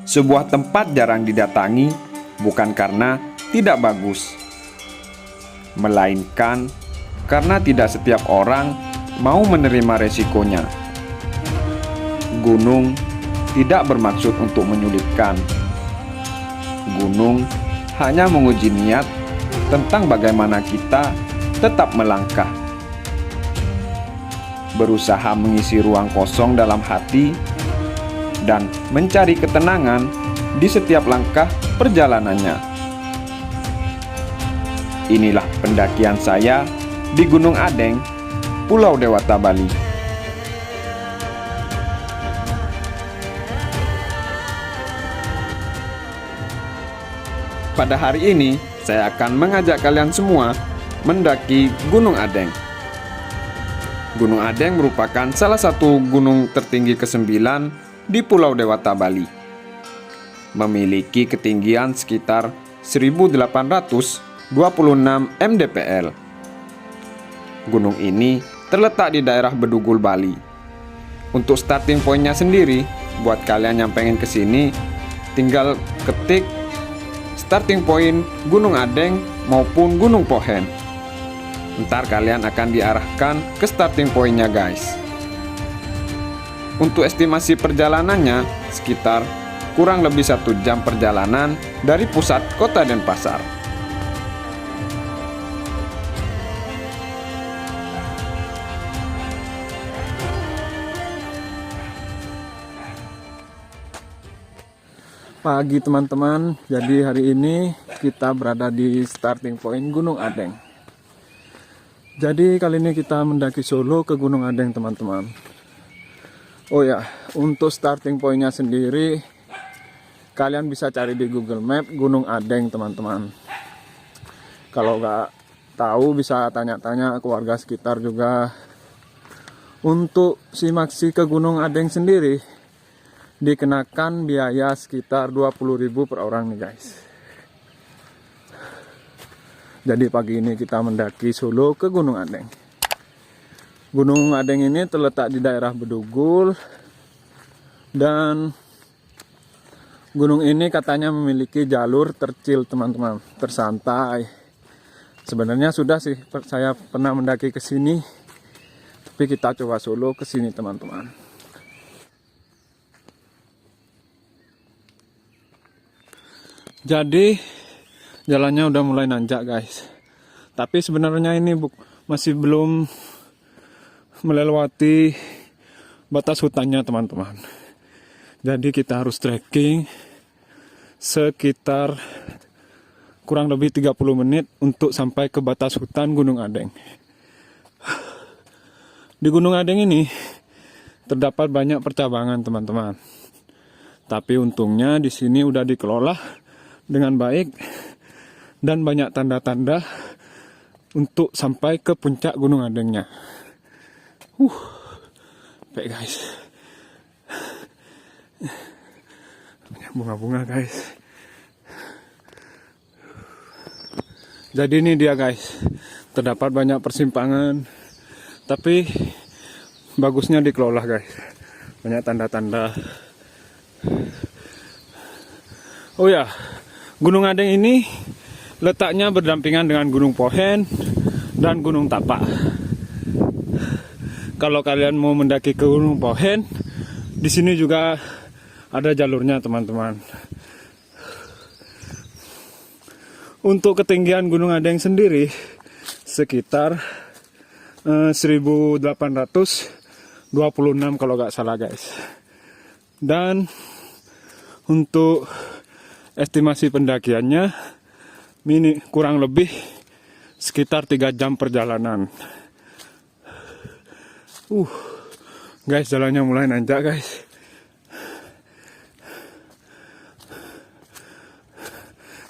sebuah tempat jarang didatangi bukan karena tidak bagus, melainkan karena tidak setiap orang mau menerima resikonya. Gunung tidak bermaksud untuk menyulitkan. Gunung hanya menguji niat tentang bagaimana kita tetap melangkah, berusaha mengisi ruang kosong dalam hati, dan mencari ketenangan di setiap langkah perjalanannya. Inilah pendakian saya di Gunung Adeng, Pulau Dewata, Bali. Pada hari ini, saya akan mengajak kalian semua mendaki Gunung Adeng. Gunung Adeng merupakan salah satu gunung tertinggi ke-9 di Pulau Dewata, Bali. Memiliki ketinggian sekitar 1826 mdpl. Gunung ini terletak di daerah Bedugul, Bali. Untuk starting point-nya sendiri, buat kalian yang pengen kesini, tinggal ketik starting point Gunung Adeng maupun Gunung Pohen. Ntar kalian akan diarahkan ke starting point-nya, guys. Untuk estimasi perjalanannya, sekitar kurang lebih 1 jam perjalanan dari pusat kota Denpasar. Pagi teman-teman, jadi hari ini kita berada di starting point Gunung Adeng. Jadi kali ini kita mendaki solo ke Gunung Adeng, teman-teman. Oh ya, untuk starting point-nya sendiri kalian bisa cari di Google Map Gunung Adeng, teman-teman. Kalau nggak tahu bisa tanya-tanya ke warga sekitar juga. Untuk simaksi ke Gunung Adeng sendiri dikenakan biaya sekitar 20.000 per orang nih, guys. Jadi pagi ini kita mendaki solo ke Gunung Adeng. Gunung Adeng ini terletak di daerah Bedugul, dan gunung ini katanya memiliki jalur tercil, teman-teman, tersantai. Sebenarnya sudah sih saya pernah mendaki ke sini, tapi kita coba solo ke sini, teman-teman. Jadi jalannya udah mulai nanjak, guys. Tapi sebenarnya ini masih belum melewati batas hutannya, teman-teman. Jadi kita harus trekking sekitar kurang lebih 30 menit untuk sampai ke batas hutan Gunung Adeng. Di Gunung Adeng ini terdapat banyak percabangan, teman-teman. Tapi untungnya di sini udah dikelola dengan baik dan banyak tanda-tanda untuk sampai ke puncak Gunung Adengnya. Baik, guys. Banyak bunga-bunga, guys. Jadi ini dia, guys. Terdapat banyak persimpangan, tapi bagusnya dikelola, guys. Banyak tanda-tanda. Oh ya, Gunung Adeng ini letaknya berdampingan dengan Gunung Pohen dan Gunung Tapak. Kalau kalian mau mendaki ke Gunung Pohen, di sini juga ada jalurnya, teman-teman. Untuk ketinggian Gunung Adeng sendiri sekitar 1826 kalau nggak salah, guys. Dan untuk estimasi pendakiannya kurang lebih sekitar 3 jam perjalanan. Guys, jalannya mulai nanjak, guys.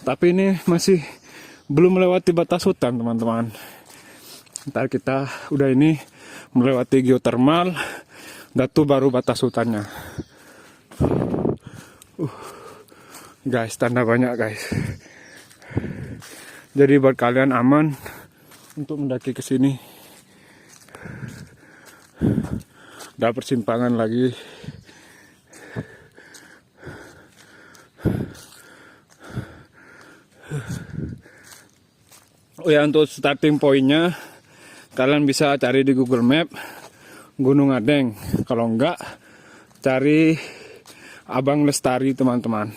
Tapi ini masih belum melewati batas hutan, teman-teman. Ntar kita udah ini melewati geotermal, datu baru batas hutannya. Guys, tanda banyak, guys. Jadi buat kalian aman untuk mendaki ke sini. Ada persimpangan lagi. Oh ya, untuk starting pointnya kalian bisa cari di Google Map Gunung Adeng. Kalau enggak, cari Abang Lestari teman-teman.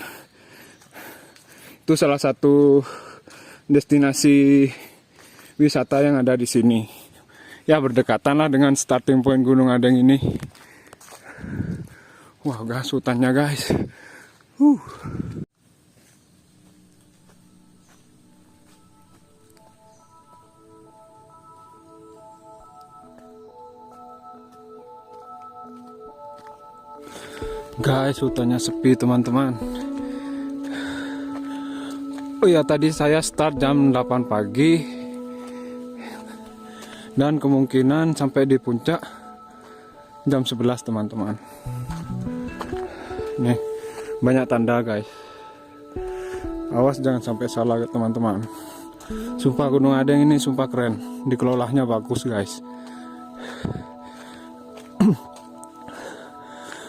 Itu salah satu destinasi wisata yang ada di sini. Ya, berdekatan lah dengan starting point Gunung Adeng ini. Wah, gas hutannya guys. Guys, hutannya sepi teman-teman. Oh ya, tadi saya start jam 8 pagi. Dan kemungkinan sampai di puncak jam 11 teman-teman. Nih, banyak tanda guys. Awas jangan sampai salah teman-teman. Sumpah Gunung Adeng ini sumpah keren. Dikelolanya bagus guys.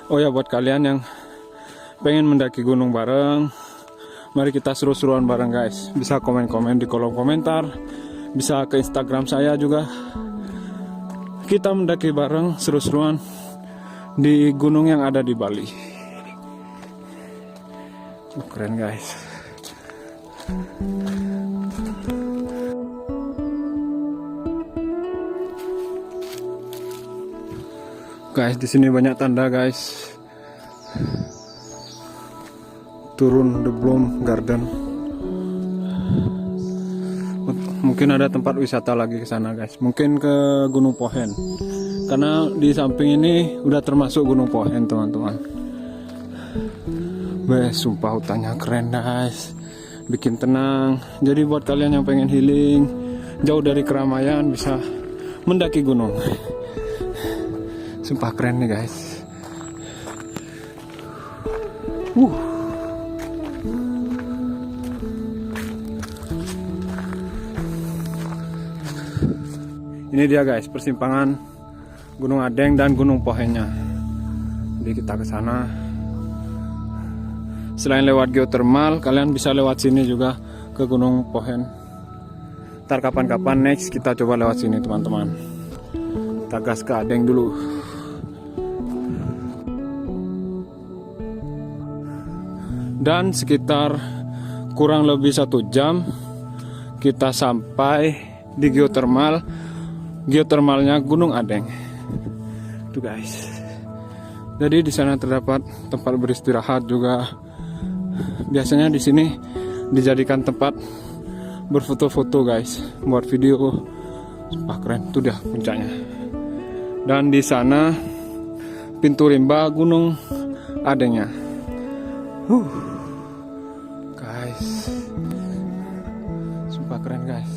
Oh ya, buat kalian yang pengen mendaki gunung bareng, mari kita seru-seruan bareng guys. Bisa komen-komen di kolom komentar, bisa ke Instagram saya juga. Kita mendaki bareng seru-seruan di gunung yang ada di Bali. Keren guys. Guys, di sini banyak tanda guys. Turun The Bloom Garden. Mungkin ada tempat wisata lagi ke sana guys. Mungkin ke Gunung Pohen. Karena di samping ini udah termasuk Gunung Pohen teman-teman. Weh, sumpah hutannya keren guys. Bikin tenang. Jadi buat kalian yang pengen healing, jauh dari keramaian, bisa mendaki gunung. Sumpah keren nih guys. Ini dia guys, persimpangan Gunung Adeng dan Gunung Pohennya. Jadi kita ke sana. Selain lewat geotermal, kalian bisa lewat sini juga ke Gunung Pohen. Ntar kapan-kapan next kita coba lewat sini teman-teman. Kita gas ke Adeng dulu. Dan sekitar kurang lebih 1 jam kita sampai di geotermalnya Gunung Adeng. Tuh guys. Jadi di sana terdapat tempat beristirahat juga. Biasanya di sini dijadikan tempat berfoto-foto guys, buat video. Sumpah keren, tuh dia puncaknya. Dan di sana pintu rimba Gunung Adengnya. Guys, sumpah keren guys.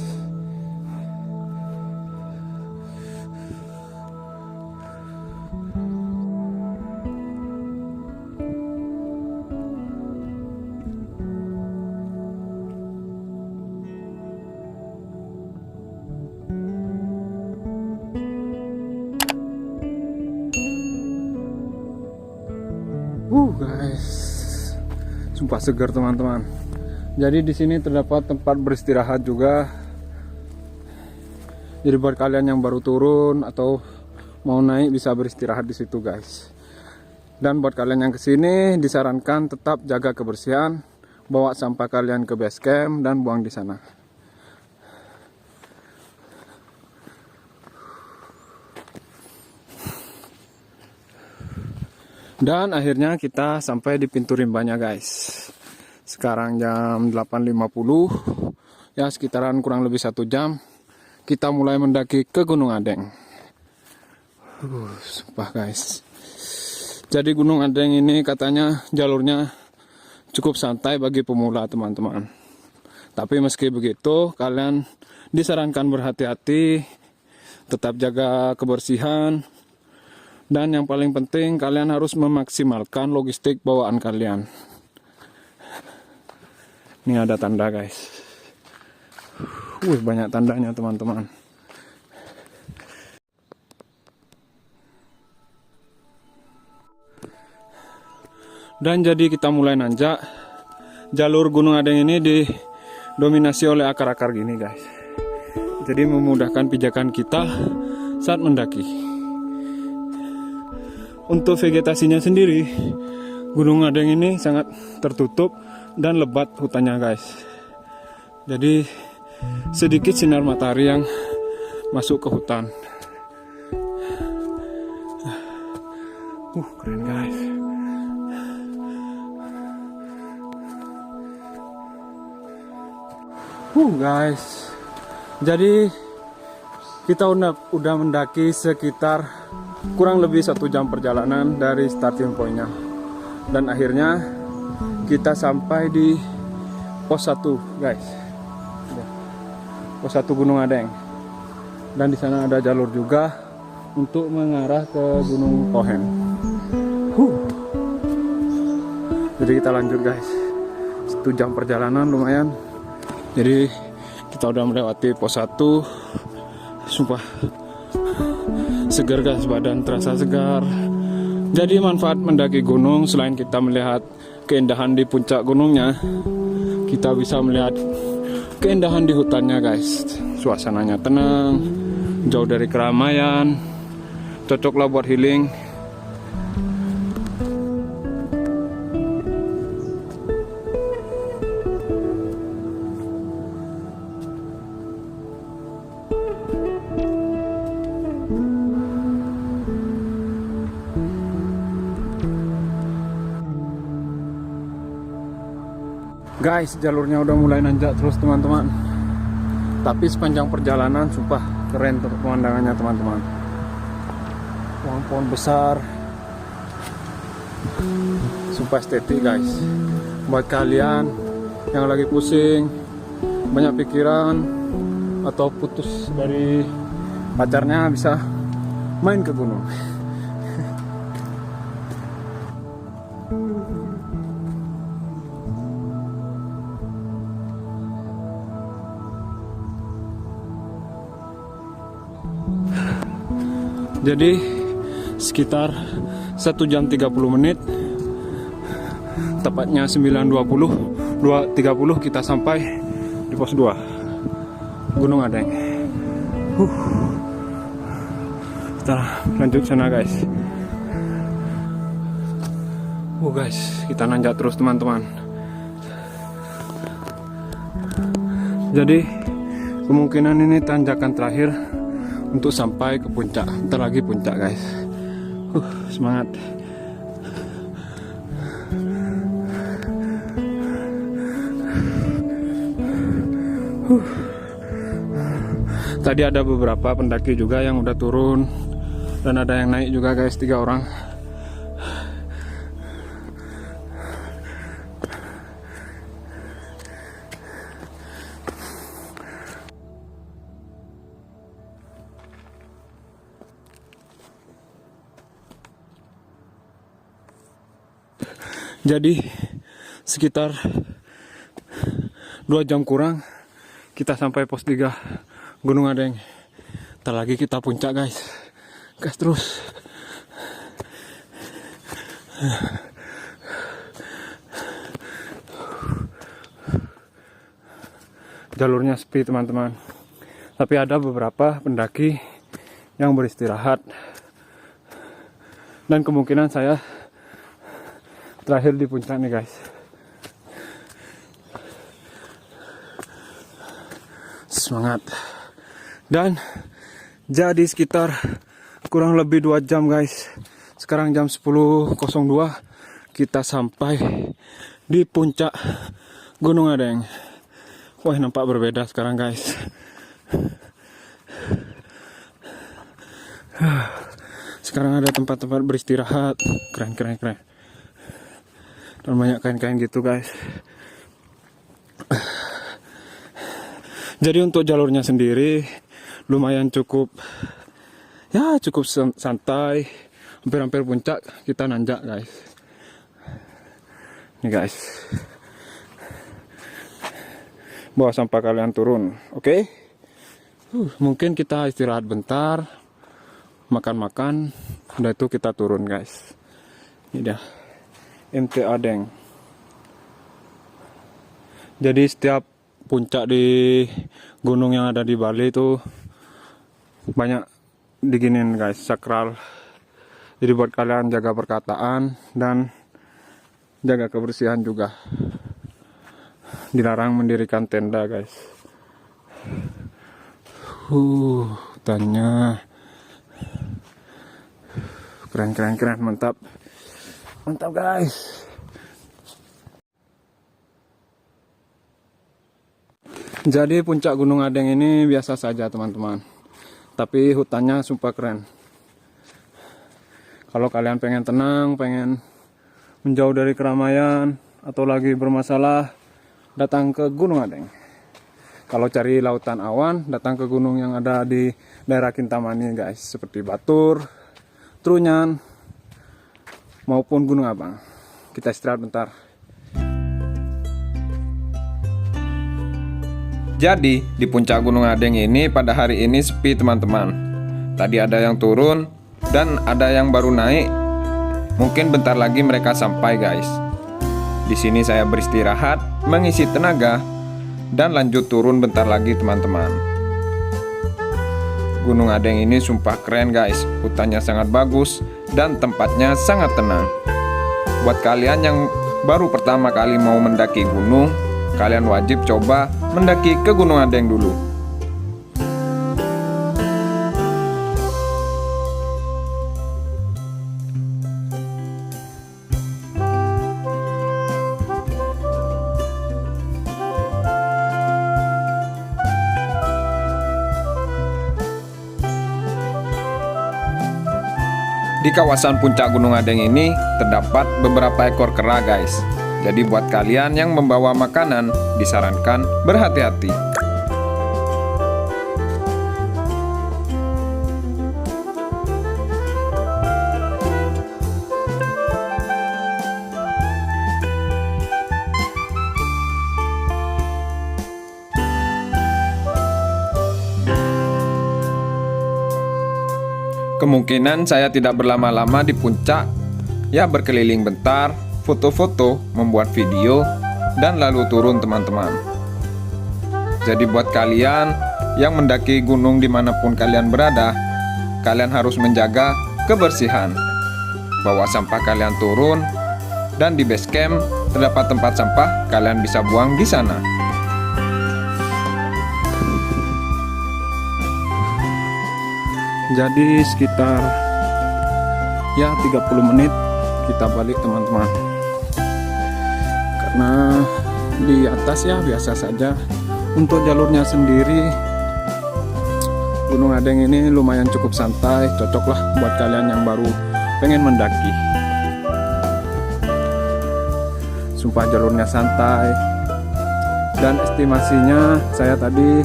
Guys, sumpah segar teman-teman. Jadi di sini terdapat tempat beristirahat juga. Jadi buat kalian yang baru turun atau mau naik bisa beristirahat di situ guys. Dan buat kalian yang kesini disarankan tetap jaga kebersihan, bawa sampah kalian ke base camp dan buang di sana. Dan akhirnya kita sampai di pintu rimbanya guys. Sekarang jam 8.50. Ya sekitaran kurang lebih 1 jam. Kita mulai mendaki ke Gunung Adeng. Sumpah guys. Jadi Gunung Adeng ini katanya jalurnya cukup santai bagi pemula teman-teman. Tapi meski begitu kalian disarankan berhati-hati. Tetap jaga kebersihan. Dan yang paling penting kalian harus memaksimalkan logistik bawaan kalian. Ini ada tanda guys. Banyak tandanya teman-teman. Dan jadi kita mulai nanjak. Jalur Gunung Adeng ini dominasi oleh akar-akar gini guys. Jadi memudahkan pijakan kita saat mendaki. Untuk vegetasinya sendiri, Gunung Adeng ini sangat tertutup dan lebat hutannya guys. Jadi sedikit sinar matahari yang masuk ke hutan. Keren guys. Guys, jadi kita udah mendaki sekitar kurang lebih 1 jam perjalanan dari starting pointnya, dan akhirnya kita sampai di pos 1 guys, pos 1 Gunung Adeng, dan di sana ada jalur juga untuk mengarah ke Gunung Pohen. Jadi kita lanjut guys, 1 jam perjalanan lumayan. Jadi kita udah melewati pos 1. Sumpah segar guys, badan terasa segar. Jadi manfaat mendaki gunung, selain kita melihat keindahan di puncak gunungnya, kita bisa melihat keindahan di hutannya guys. Suasananya tenang, jauh dari keramaian, cocoklah buat healing. Guys, jalurnya udah mulai nanjak terus teman-teman. Tapi sepanjang perjalanan sumpah keren pemandangannya teman-teman. Pohon-pohon besar, sumpah estetik guys. Buat kalian yang lagi pusing, banyak pikiran, atau putus dari pacarnya, bisa main ke gunung. Jadi sekitar 1 jam 30 menit, tepatnya 9.20, 2.30 kita sampai di pos 2 Gunung Adeng. Kita lanjut sana guys. Guys, kita nanjak terus teman-teman. Jadi kemungkinan ini tanjakan terakhir untuk sampai ke puncak. Ntar lagi puncak guys. Semangat. Tadi ada beberapa pendaki juga yang udah turun, dan ada yang naik juga guys, 3 orang. Jadi sekitar 2 jam kurang kita sampai pos 3 Gunung Adeng. Ntar lagi kita puncak guys. Gas terus. Jalurnya sepi teman-teman. Tapi ada beberapa pendaki yang beristirahat. Dan kemungkinan saya terakhir di puncak nih guys. Semangat. Dan jadi sekitar kurang lebih 2 jam guys. Sekarang jam 10.02, kita sampai di puncak Gunung Adeng. Wah, nampak berbeda sekarang guys. Sekarang ada tempat-tempat beristirahat. Keren. Dan banyak kain-kain gitu guys. Jadi untuk jalurnya sendiri lumayan cukup santai. Hampir-hampir puncak kita nanjak guys. Nih guys, bawa sampah kalian turun, oke? Mungkin kita istirahat bentar, makan-makan, udah itu kita turun guys. Ini dah MT Adeng. Jadi setiap puncak di gunung yang ada di Bali itu banyak diginin guys, sakral. Jadi buat kalian jaga perkataan dan jaga kebersihan juga. Dilarang mendirikan tenda guys. Hutannya keren, mantap guys. Jadi puncak Gunung Adeng ini biasa saja teman-teman, tapi hutannya sumpah keren. Kalau kalian pengen tenang, pengen menjauh dari keramaian atau lagi bermasalah, datang ke Gunung Adeng. Kalau cari lautan awan, datang ke gunung yang ada di daerah Kintamani guys, seperti Batur, Trunyan, maupun Gunung Abang. Kita istirahat bentar. Jadi, di puncak Gunung Adeng ini pada hari ini sepi teman-teman. Tadi ada yang turun dan ada yang baru naik. Mungkin bentar lagi mereka sampai guys. Di sini saya beristirahat, mengisi tenaga, dan lanjut turun bentar lagi teman-teman. Gunung Adeng ini sumpah keren guys. Hutannya sangat bagus dan tempatnya sangat tenang. Buat kalian yang baru pertama kali mau mendaki gunung, kalian wajib coba mendaki ke Gunung Adeng dulu. Di kawasan puncak Gunung Adeng ini terdapat beberapa ekor kera guys. Jadi buat kalian yang membawa makanan disarankan berhati-hati. Kemungkinan saya tidak berlama-lama di puncak, ya berkeliling bentar, foto-foto, membuat video, dan lalu turun teman-teman. Jadi buat kalian yang mendaki gunung dimanapun kalian berada, kalian harus menjaga kebersihan. Bawa sampah kalian turun, dan di base camp terdapat tempat sampah, kalian bisa buang di sana. Jadi sekitar ya 30 menit kita balik teman-teman. Karena di atas ya biasa saja. Untuk jalurnya sendiri Gunung Adeng ini lumayan cukup santai, cocoklah buat kalian yang baru pengen mendaki. Sumpah jalurnya santai. Dan estimasinya saya tadi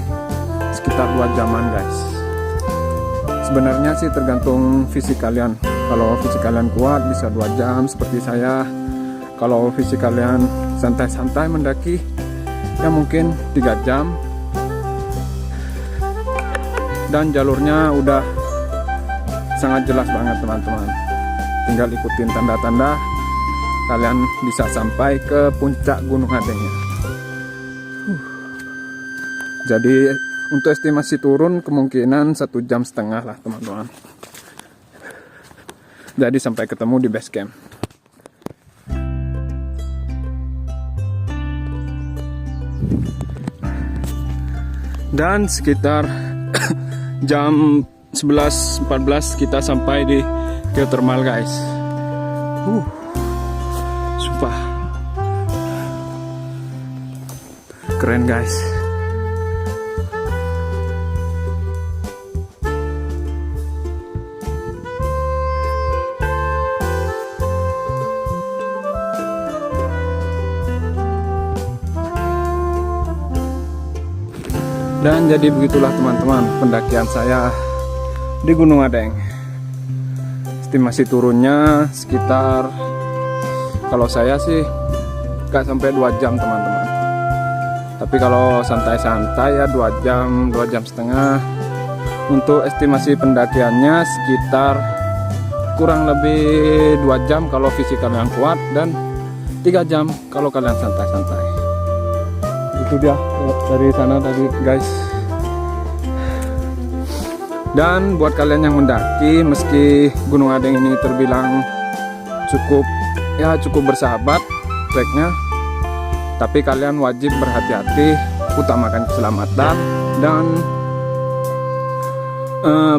sekitar 2 jaman guys. Sebenarnya sih tergantung fisik kalian. Kalau fisik kalian kuat bisa 2 jam seperti saya. Kalau fisik kalian santai-santai mendaki ya mungkin 3 jam. Dan jalurnya udah sangat jelas banget teman-teman. Tinggal ikutin tanda-tanda, kalian bisa sampai ke puncak Gunung Adengnya. Jadi untuk estimasi turun kemungkinan 1,5 jam lah teman-teman. Jadi sampai ketemu di base camp. Dan sekitar jam 11.14 kita sampai di geothermal guys. Sumpah keren guys. Dan jadi begitulah teman-teman pendakian saya di Gunung Adeng. Estimasi turunnya sekitar, kalau saya sih gak sampai 2 jam teman-teman. Tapi kalau santai-santai ya 2 jam, 2 jam setengah. Untuk estimasi pendakiannya sekitar kurang lebih 2 jam kalau fisik kalian kuat, dan 3 jam kalau kalian santai-santai. Itu dia dari sana tadi guys. Dan buat kalian yang mendaki, meski Gunung Adeng ini terbilang cukup bersahabat treknya, tapi kalian wajib berhati-hati, utamakan keselamatan dan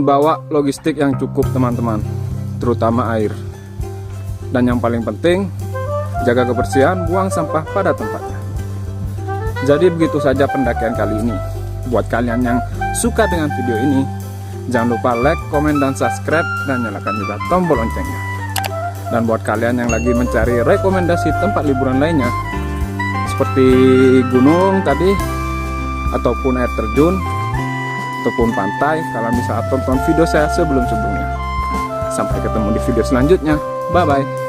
bawa logistik yang cukup teman-teman, terutama air. Dan yang paling penting, jaga kebersihan, buang sampah pada tempatnya. Jadi begitu saja pendakian kali ini. Buat kalian yang suka dengan video ini, jangan lupa like, komen, dan subscribe, dan nyalakan juga tombol loncengnya. Dan buat kalian yang lagi mencari rekomendasi tempat liburan lainnya, seperti gunung tadi, ataupun air terjun, ataupun pantai, kalian bisa tonton video saya sebelum-sebelumnya. Sampai ketemu di video selanjutnya. Bye-bye.